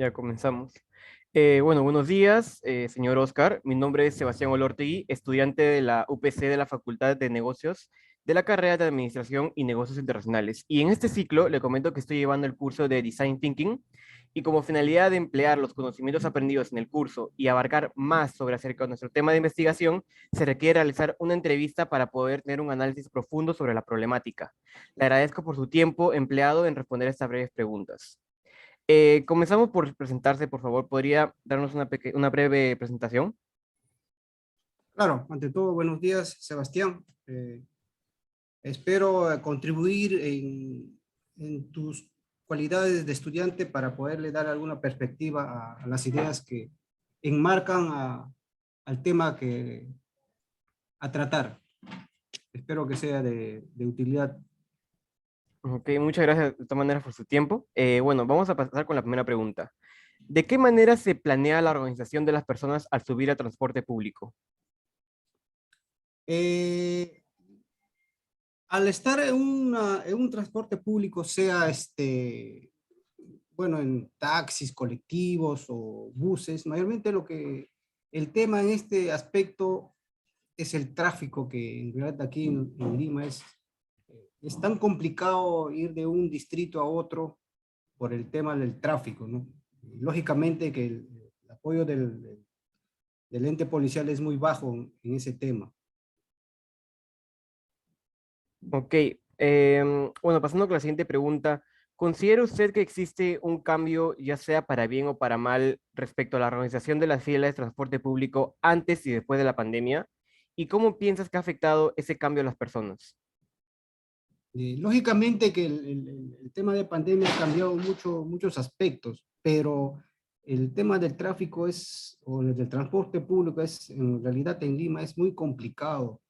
Ya comenzamos. Bueno, buenos días, señor Oscar. Mi nombre es Sebastián Olortegui, estudiante de la UPC de la Facultad de Negocios de la carrera de Administración y Negocios Internacionales. Y en este ciclo le comento que estoy llevando el curso de Design Thinking y como finalidad de emplear los conocimientos aprendidos en el curso y abarcar más sobre acerca de nuestro tema de investigación, se requiere realizar una entrevista para poder tener un análisis profundo sobre la problemática. Le agradezco por su tiempo empleado en responder estas breves preguntas. Comenzamos por presentarse, por favor. ¿Podría darnos una breve presentación? Claro, ante todo, buenos días, Sebastián. Espero contribuir en tus cualidades de estudiante para poderle dar alguna perspectiva a las ideas que enmarcan al tema a tratar. Espero que sea de utilidad. Ok, muchas gracias de todas maneras por su tiempo. Bueno, vamos a pasar con la primera pregunta. ¿De qué manera se planea la organización de las personas al subir al transporte público? Eh, Al estar en un transporte público, sea bueno, en taxis, colectivos o buses, mayormente el tema en este aspecto es el tráfico, que en realidad aquí en Lima es tan complicado ir de un distrito a otro por el tema del tráfico, ¿no? Lógicamente que el apoyo del ente policial es muy bajo en ese tema. Ok, bueno, pasando con la siguiente pregunta. ¿Considera usted que existe un cambio, ya sea para bien o para mal, respecto a la organización de las filas de transporte público antes y después de la pandemia? ¿Y cómo piensas que ha afectado ese cambio a las personas? Lógicamente que el tema de pandemia ha cambiado muchos aspectos, pero el tema del tráfico o del transporte público en realidad en Lima es muy complicado.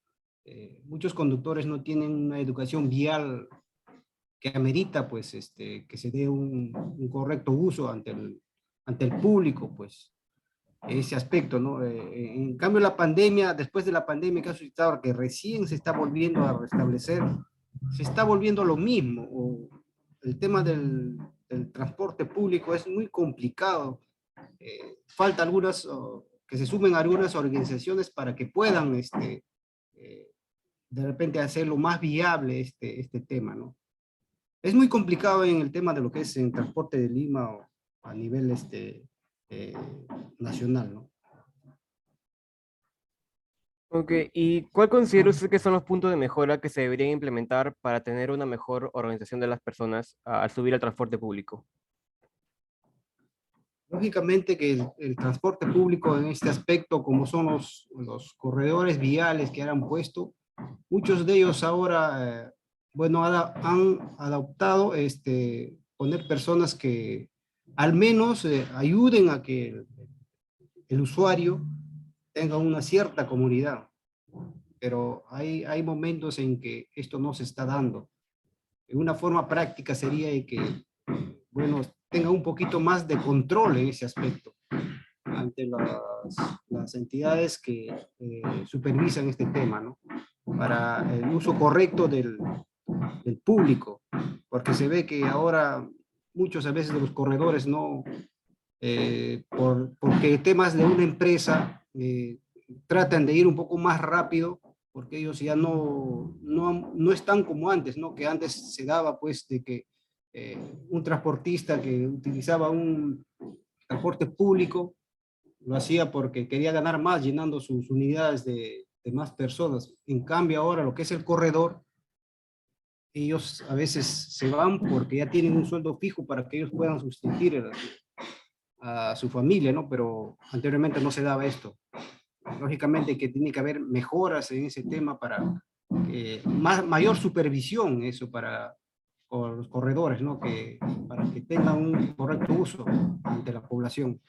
Muchos conductores no tienen una educación vial que amerita, pues, que se dé un correcto uso ante el público, pues, ese aspecto, ¿no? En cambio, después de la pandemia que ha suscitado, que recién se está volviendo a restablecer, se está volviendo lo mismo. El tema del transporte público es muy complicado. Falta que se sumen algunas organizaciones para que puedan, de repente, hacerlo más viable este tema, ¿no? Es muy complicado en el tema de lo que es en transporte de Lima o a nivel eh, nacional, ¿no? Ok, ¿y cuál considera usted que son los puntos de mejora que se deberían implementar para tener una mejor organización de las personas al subir al transporte público? Lógicamente que el transporte público en este aspecto, como son los corredores viales que han puesto, muchos de ellos ahora, bueno, han adoptado poner personas que al menos ayuden a que el usuario tenga una cierta comodidad. Pero hay momentos en que esto no se está dando. Una forma práctica sería de que, bueno, tenga un poquito más de control en ese aspecto ante las entidades que supervisan este tema, ¿no? Para el uso correcto del público, porque se ve que ahora muchos a veces de los corredores no, porque temas de una empresa tratan de ir un poco más rápido, porque ellos ya no están como antes, ¿no? Que antes se daba pues de que un transportista que utilizaba un transporte público lo hacía porque quería ganar más llenando sus unidades de más personas. En cambio ahora lo que es el corredor, ellos a veces se van porque ya tienen un sueldo fijo para que ellos puedan sustituir a su familia, ¿no? Pero anteriormente no se daba esto. Lógicamente que tiene que haber mejoras en ese tema para mayor supervisión, eso para los corredores, ¿no? Para que tengan un correcto uso ante la población.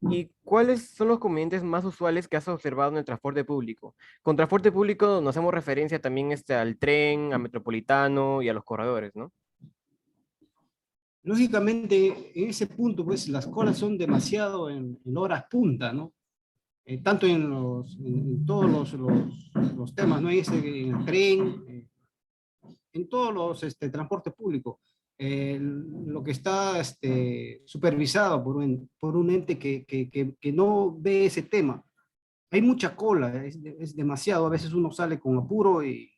¿Y cuáles son los convenientes más usuales que has observado en el transporte público? Con transporte público nos hacemos referencia también al tren, al metropolitano y a los corredores, ¿no? Lógicamente, en ese punto, pues las colas son demasiado en horas punta, ¿no? Tanto en todos los temas, ¿no? En el tren, en todos los transportes públicos. lo que está supervisado por un ente que no ve ese tema. Hay mucha cola, es demasiado. A veces uno sale con apuro y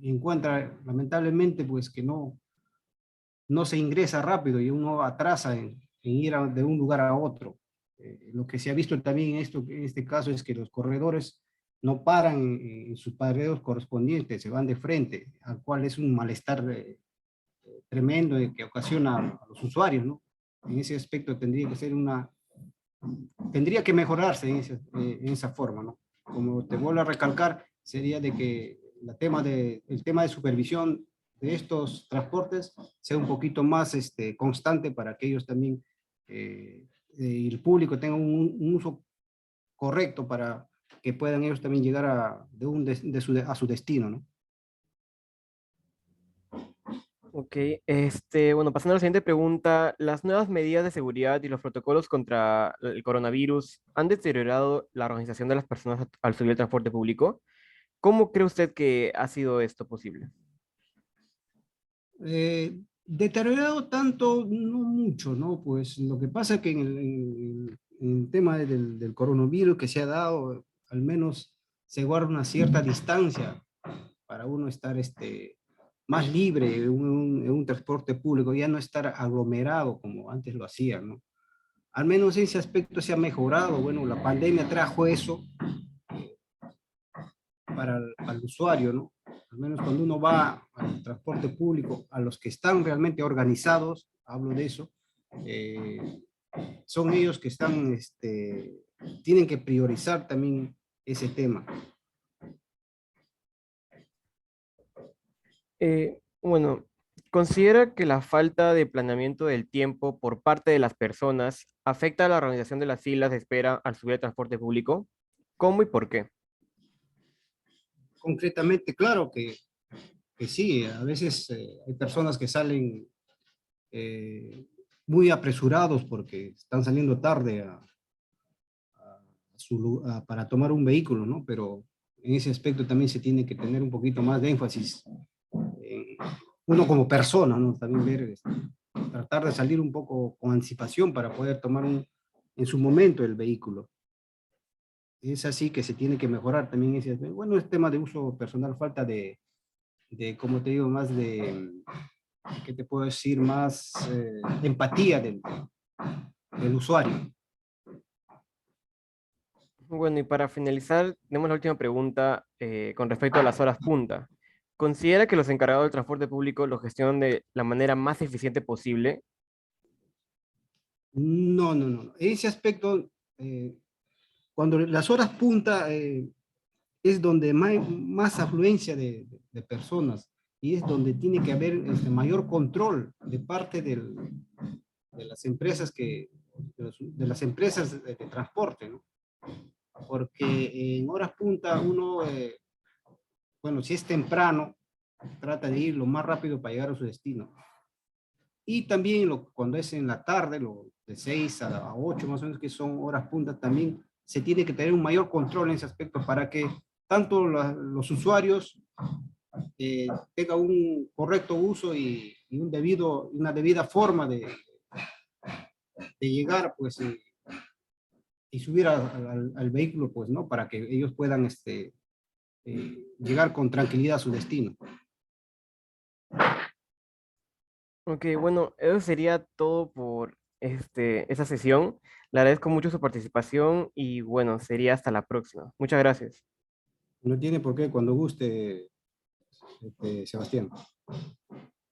encuentra, lamentablemente, pues que no se ingresa rápido y uno atrasa en ir de un lugar a otro. Lo que se ha visto también en este caso es que los corredores no paran en sus paraderos correspondientes, se van de frente, al cual es un malestar tremendo que ocasiona a los usuarios, ¿no? En ese aspecto tendría que mejorarse en esa forma, ¿no? Como te vuelvo a recalcar, sería de que el tema de supervisión de estos transportes sea un poquito más constante para que ellos también, y el público tenga un uso correcto para que puedan ellos también llegar a su destino, ¿no? Ok, bueno, pasando a la siguiente pregunta, ¿las nuevas medidas de seguridad y los protocolos contra el coronavirus han deteriorado la organización de las personas al subir el transporte público? ¿Cómo cree usted que ha sido esto posible? Deteriorado tanto, no mucho, ¿no? Pues lo que pasa es que en el tema del coronavirus que se ha dado, al menos se guarda una cierta distancia para uno estar más libre en un transporte público, ya no estar aglomerado como antes lo hacían, ¿no? Al menos ese aspecto se ha mejorado. Bueno, la pandemia trajo eso para el usuario, ¿no? Al menos cuando uno va al transporte público, a los que están realmente organizados, hablo de eso, eh, son ellos que tienen que priorizar también ese tema. Bueno, ¿considera que la falta de planeamiento del tiempo por parte de las personas afecta a la organización de las filas de espera al subir el transporte público? ¿Cómo y por qué? Concretamente, claro que sí, a veces hay personas que salen eh, muy apresurados porque están saliendo tarde para tomar un vehículo, ¿no? Pero en ese aspecto también se tiene que tener un poquito más de énfasis en uno como persona, ¿no? También ver, tratar de salir un poco con anticipación para poder tomar en su momento el vehículo. Es así que se tiene que mejorar también ese aspecto. Bueno, es tema de uso personal, falta como te digo, más ¿qué te puedo decir? Más empatía del usuario. Bueno, y para finalizar, tenemos la última pregunta con respecto a las horas punta. ¿Considera que los encargados del transporte público lo gestionan de la manera más eficiente posible? No, no, no. Ese aspecto, cuando las horas punta es donde más afluencia de personas y es donde tiene que haber mayor control de parte de las empresas de las empresas de transporte, ¿no? Porque en horas punta uno, bueno, si es temprano, trata de ir lo más rápido para llegar a su destino. Y también cuando es en la tarde, de 6 a 8 más o menos, que son horas puntas, también se tiene que tener un mayor control en ese aspecto para que tanto los usuarios tengan un correcto uso y una debida forma de llegar, pues, y subir al vehículo, pues, ¿no? Para que ellos puedan llegar con tranquilidad a su destino. Ok, bueno, eso sería todo por esta sesión. Le agradezco mucho su participación y bueno, sería hasta la próxima. Muchas gracias. No tiene por qué, cuando guste, Sebastián.